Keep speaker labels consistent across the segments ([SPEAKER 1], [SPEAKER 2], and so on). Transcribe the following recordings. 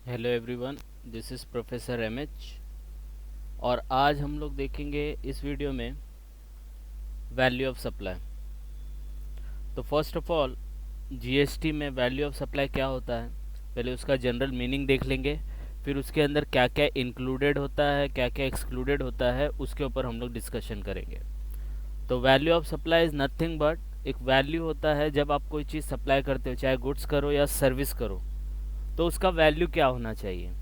[SPEAKER 1] Hello everyone, this is professor M H. और आज हम लोग देखेंगे इस वीडियो में वैल्यू ऑफ सप्लाई। तो फर्स्ट ऑफ ऑल, जीएसटी में वैल्यू ऑफ सप्लाई क्या होता है, पहले उसका जनरल मीनिंग देख लेंगे। फिर उसके अंदर क्या क्या इंक्लूडेड होता है, क्या क्या एक्सक्लूडेड होता है, उसके ऊपर हम लोग डिस्कशन करेंगे। तो value of supply is nothing but एक वैल्यू होता है जब आप कोई चीज़ सप्लाई करते हो, चाहे गुड्स करो या सर्विस करो, तो उसका वैल्यू क्या होना चाहिए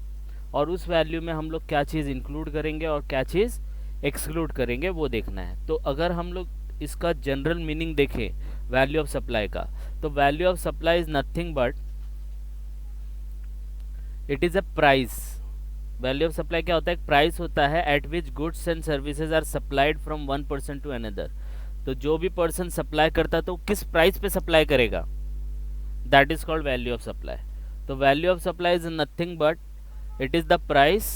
[SPEAKER 1] और उस वैल्यू में हम लोग क्या चीज़ इंक्लूड करेंगे और क्या चीज़ एक्सक्लूड करेंगे, वो देखना है। तो अगर हम लोग इसका जनरल मीनिंग देखें वैल्यू ऑफ सप्लाई का, तो value of supply is nothing but it is a price. Value of supply क्या होता है? एक प्राइस होता है at which goods and services are supplied from one person to another. तो जो भी पर्सन सप्लाई करता है तो किस प्राइस पे सप्लाई करेगा, that is called value of supply. तो value of supply is nothing but it is the price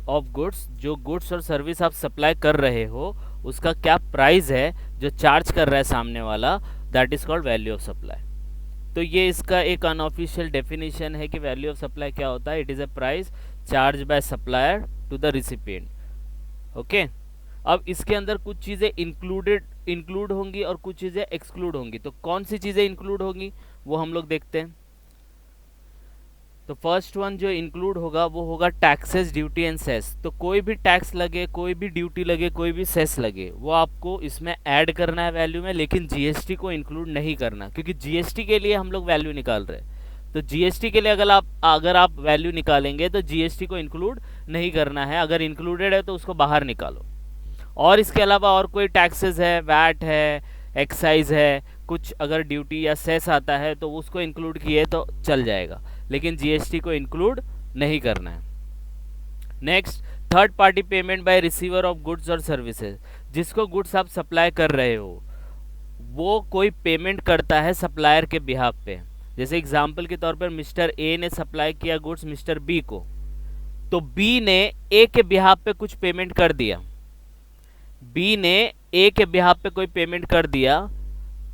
[SPEAKER 1] of goods. जो गुड्स और सर्विस आप सप्लाई कर रहे हो उसका क्या प्राइस है जो चार्ज कर रहा है सामने वाला, that is called value of supply. तो ये इसका एक अनऑफिशियल डेफिनेशन है कि वैल्यू ऑफ सप्लाई क्या होता है। It is a price charge by supplier to the recipient. Okay, अब इसके अंदर कुछ चीज़ें इंक्लूड होंगी और कुछ चीज़ें एक्सक्लूड होंगी। तो कौन सी चीज़ें इंक्लूड होंगी वो हम लोग देखते हैं। तो फर्स्ट वन जो इंक्लूड होगा वो होगा टैक्सेस, ड्यूटी एंड सेस। तो कोई भी टैक्स लगे, कोई भी ड्यूटी लगे, कोई भी सेस लगे, वो आपको इसमें ऐड करना है वैल्यू में, लेकिन जीएसटी को इंक्लूड नहीं करना, क्योंकि जीएसटी के लिए हम लोग वैल्यू निकाल रहे हैं। तो जीएसटी के लिए अगर आप वैल्यू निकालेंगे तो जीएसटी को इंक्लूड नहीं करना है। अगर इंक्लूडेड है तो उसको बाहर निकालो। और इसके अलावा और कोई टैक्सेस है, वैट है, एक्साइज है, कुछ अगर ड्यूटी या सेस आता है तो उसको इंक्लूड किए तो चल जाएगा, लेकिन जीएसटी को इंक्लूड नहीं करना है। Next, third party payment by receiver of goods और सर्विसेज। जिसको गुड्स आप सप्लाई कर रहे हो वो कोई पेमेंट करता है सप्लायर के बिहाफ पे। जैसे एग्जांपल के तौर पर मिस्टर ए ने सप्लाई किया गुड्स मिस्टर बी को, तो बी ने ए के बिहाफ पे कुछ पेमेंट कर दिया। बी ने ए के बिहाफ पे कोई पेमेंट कर दिया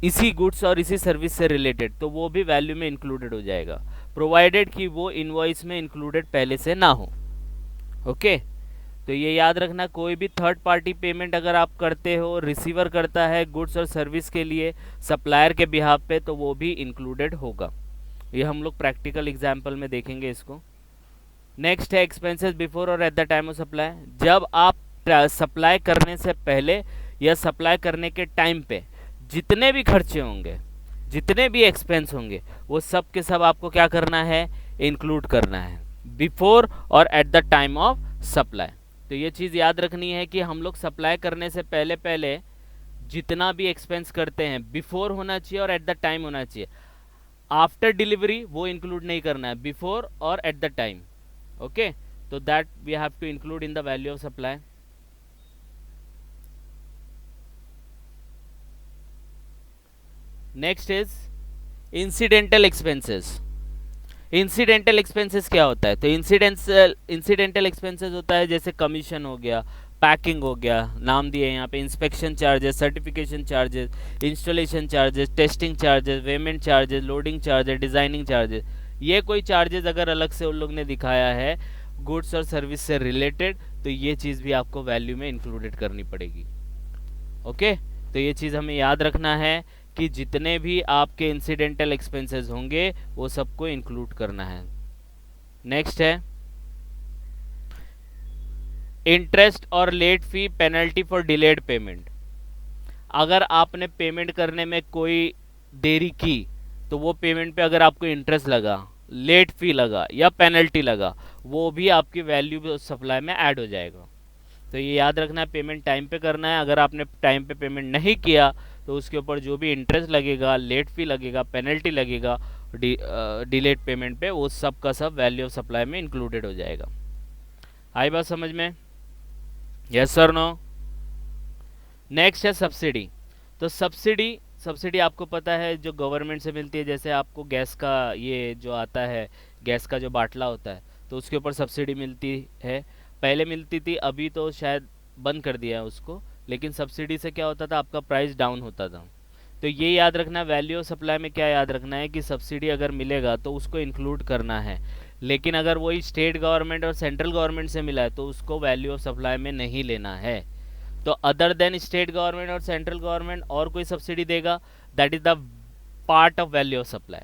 [SPEAKER 1] इसी गुड्स और इसी सर्विस से रिलेटेड, तो वो भी वैल्यू में इंक्लूडेड हो जाएगा, प्रोवाइडेड कि वो इनवॉइस में इंक्लूडेड पहले से ना हो। ओके, तो ये याद रखना, कोई भी थर्ड पार्टी पेमेंट अगर आप करते हो, रिसीवर करता है गुड्स और सर्विस के लिए सप्लायर के बिहाफ पे, तो वो भी इंक्लूडेड होगा। ये हम लोग प्रैक्टिकल एग्जाम्पल में देखेंगे इसको। नेक्स्ट है एक्सपेंसेस बिफोर और at the time of supply. जब आप सप्लाई करने से पहले या सप्लाई करने के टाइम पे जितने भी खर्चे होंगे, जितने भी एक्सपेंस होंगे, वो सब के सब आपको क्या करना है? इंक्लूड करना है बिफोर और at the time of supply. तो ये चीज़ याद रखनी है कि हम लोग सप्लाई करने से पहले पहले जितना भी एक्सपेंस करते हैं बिफोर होना चाहिए और एट द टाइम होना चाहिए। आफ्टर डिलीवरी वो इंक्लूड नहीं करना है, बिफोर और एट द टाइम। ओके, तो that we have to include in the value of supply. Next is incidental expenses. Incidental expenses क्या होता है? तो इंसिडेंटल एक्सपेंसेस होता है जैसे कमीशन हो गया, पैकिंग हो गया, नाम दिए यहाँ पे, inspection charges, certification charges, installation charges, testing charges, payment charges, loading charges, designing charges. ये कोई चार्जेस अगर अलग से उन लोग ने दिखाया है गुड्स और सर्विस से रिलेटेड, तो ये चीज़ भी आपको वैल्यू में इंक्लूडेड करनी पड़ेगी। ओके, तो ये चीज़ हमें याद रखना है कि जितने भी आपके इंसिडेंटल एक्सपेंसेस होंगे वो सबको इंक्लूड करना है। नेक्स्ट है इंटरेस्ट और late fee penalty for delayed payment. अगर आपने पेमेंट करने में कोई देरी की तो वो पेमेंट पे अगर आपको इंटरेस्ट लगा, लेट फी लगा या पेनल्टी लगा, वो भी आपकी वैल्यू सप्लाई में ऐड हो जाएगा। तो ये याद रखना है, पेमेंट टाइम पे करना है। अगर आपने टाइम पे पेमेंट नहीं किया तो उसके ऊपर जो भी इंटरेस्ट लगेगा, लेट फी लगेगा, पेनल्टी लगेगा डिलेड पेमेंट पे, वो सब का सब वैल्यू ऑफ सप्लाई में इंक्लूडेड हो जाएगा। आई बात समझ में? यस और नो? नेक्स्ट है सब्सिडी। तो सब्सिडी सब्सिडी आपको पता है जो गवर्नमेंट से मिलती है। जैसे आपको गैस का ये जो आता है, गैस का जो बाटला होता है, तो उसके ऊपर सब्सिडी मिलती है। पहले मिलती थी, अभी तो शायद बंद कर दिया है उसको, लेकिन सब्सिडी से क्या होता था, आपका प्राइस डाउन होता था। तो ये याद रखना, वैल्यू ऑफ सप्लाई में क्या याद रखना है कि सब्सिडी अगर मिलेगा तो उसको इंक्लूड करना है। लेकिन अगर वही स्टेट गवर्नमेंट और सेंट्रल गवर्नमेंट से मिला है तो उसको वैल्यू ऑफ सप्लाई में नहीं लेना है। तो अदर देन स्टेट गवर्नमेंट और सेंट्रल गवर्नमेंट और कोई सब्सिडी देगा, that is the part of value of supply.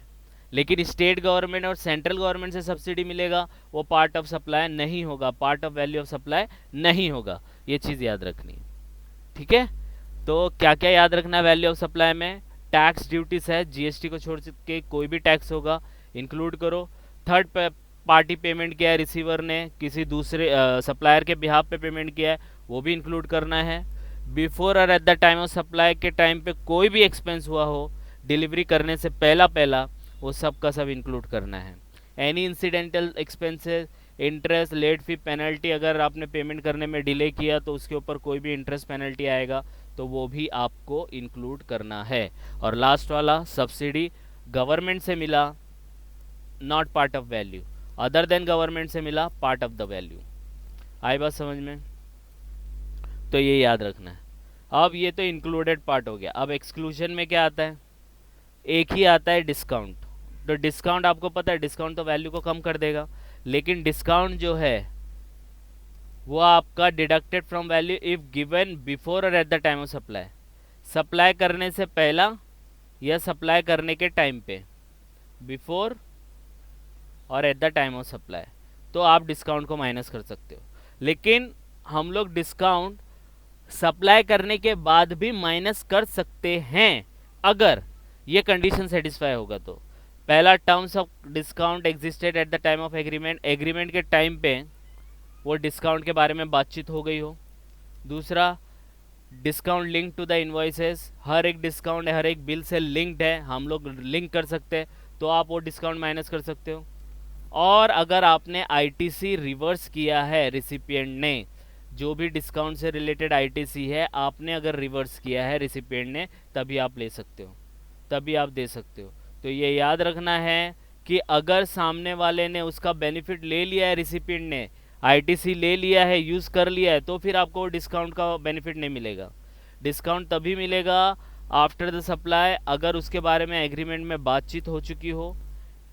[SPEAKER 1] लेकिन स्टेट गवर्नमेंट और सेंट्रल गवर्नमेंट से सब्सिडी मिलेगा, वो पार्ट ऑफ सप्लाई नहीं होगा, part of value of supply नहीं होगा। ये चीज़ याद रखनी है, ठीक है। तो क्या क्या याद रखना है वैल्यू ऑफ सप्लाई में? टैक्स ड्यूटीज है, जीएसटी को छोड़ के कोई भी टैक्स होगा इंक्लूड करो। थर्ड पार्टी पेमेंट किया है रिसीवर ने, किसी दूसरे सप्लायर के बिहाफ पे पेमेंट किया है, वो भी इंक्लूड करना है। बिफोर और at the time of supply के टाइम पे कोई भी एक्सपेंस हुआ हो डिलीवरी करने से पहला पहला, वो सब का सब इंक्लूड करना है। Any incidental expenses, interest, late fee, penalty, अगर आपने पेमेंट करने में डिले किया तो उसके ऊपर कोई भी इंटरेस्ट पेनल्टी आएगा तो वो भी आपको इंक्लूड करना है। और लास्ट वाला सब्सिडी गवर्नमेंट से मिला, not part of value, other than government से मिला, पार्ट ऑफ द वैल्यू। आई बात समझ में? तो ये याद रखना है। अब ये तो इंक्लूडेड पार्ट हो गया। अब एक्सक्लूजन में क्या आता है? एक ही आता है डिस्काउंट। तो डिस्काउंट आपको पता है, डिस्काउंट तो वैल्यू को कम कर देगा, लेकिन डिस्काउंट जो है वो आपका deducted from value if given before और at the time of supply. Supply करने से पहला या सप्लाई करने के टाइम पे, बिफोर और at the time of supply, तो आप डिस्काउंट को माइनस कर सकते हो। लेकिन हम लोग डिस्काउंट सप्लाई करने के बाद भी माइनस कर सकते हैं अगर ये कंडीशन सेटिस्फाई होगा। तो पहला, terms of discount existed eight the time of agreement, agreement के टाइम पे वो डिस्काउंट के बारे में बातचीत हो गई हो। दूसरा, discount link to the invoices, हर एक डिस्काउंट हर एक बिल से लिंक्ड है, हम लोग लिंक कर सकते हैं, तो आप वो डिस्काउंट माइनस कर सकते हो। और अगर आपने आईटीसी रिवर्स किया है, रिसिपिएंट ने जो भी डिस्काउंट से रिलेटेड आईटीसी है आपने अगर रिवर्स किया है रिसिपिएंट ने, तभी आप ले सकते हो, तभी आप दे सकते हो। तो ये याद रखना है कि अगर सामने वाले ने उसका बेनिफिट ले लिया है, रिसिपिएंट ने आईटीसी ले लिया है, यूज़ कर लिया है, तो फिर आपको डिस्काउंट का बेनिफिट नहीं मिलेगा। डिस्काउंट तभी मिलेगा आफ्टर द सप्लाई, अगर उसके बारे में एग्रीमेंट में बातचीत हो चुकी हो,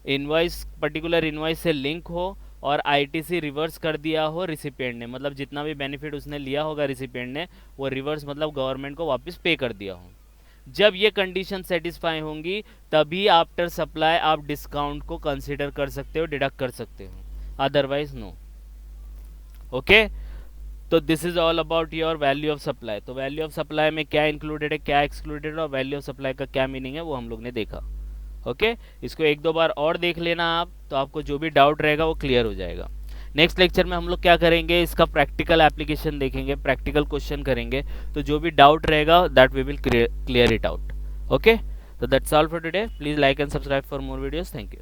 [SPEAKER 1] इनवॉइस पर्टिकुलर इनवॉइस से लिंक हो और आईटीसी रिवर्स कर दिया हो रिसिपिएंट ने, मतलब जितना भी बेनिफिट उसने लिया होगा रिसिपिएंट ने, वो रिवर्स मतलब गवर्नमेंट को वापस पे कर दिया हो। जब ये कंडीशन सेटिस्फाई होंगी तभी आफ्टर सप्लाई आप डिस्काउंट को कंसीडर कर सकते हो, डिडक्ट कर सकते हो, अदरवाइज नो। ओके, तो this is all about your value of supply. तो वैल्यू ऑफ सप्लाई में क्या इंक्लूडेड है, क्या एक्सक्लूडेड है, और वैल्यू ऑफ सप्लाई का क्या मीनिंग है वो हम लोग ने देखा। ओके, इसको एक दो बार और देख लेना आप, तो आपको जो भी डाउट रहेगा वो क्लियर हो जाएगा। नेक्स्ट लेक्चर में हम लोग क्या करेंगे, इसका प्रैक्टिकल एप्लीकेशन देखेंगे, प्रैक्टिकल क्वेश्चन करेंगे, तो जो भी डाउट रहेगा that we will clear it out. Okay, तो that's all for today. Please like and subscribe for more videos. Thank you.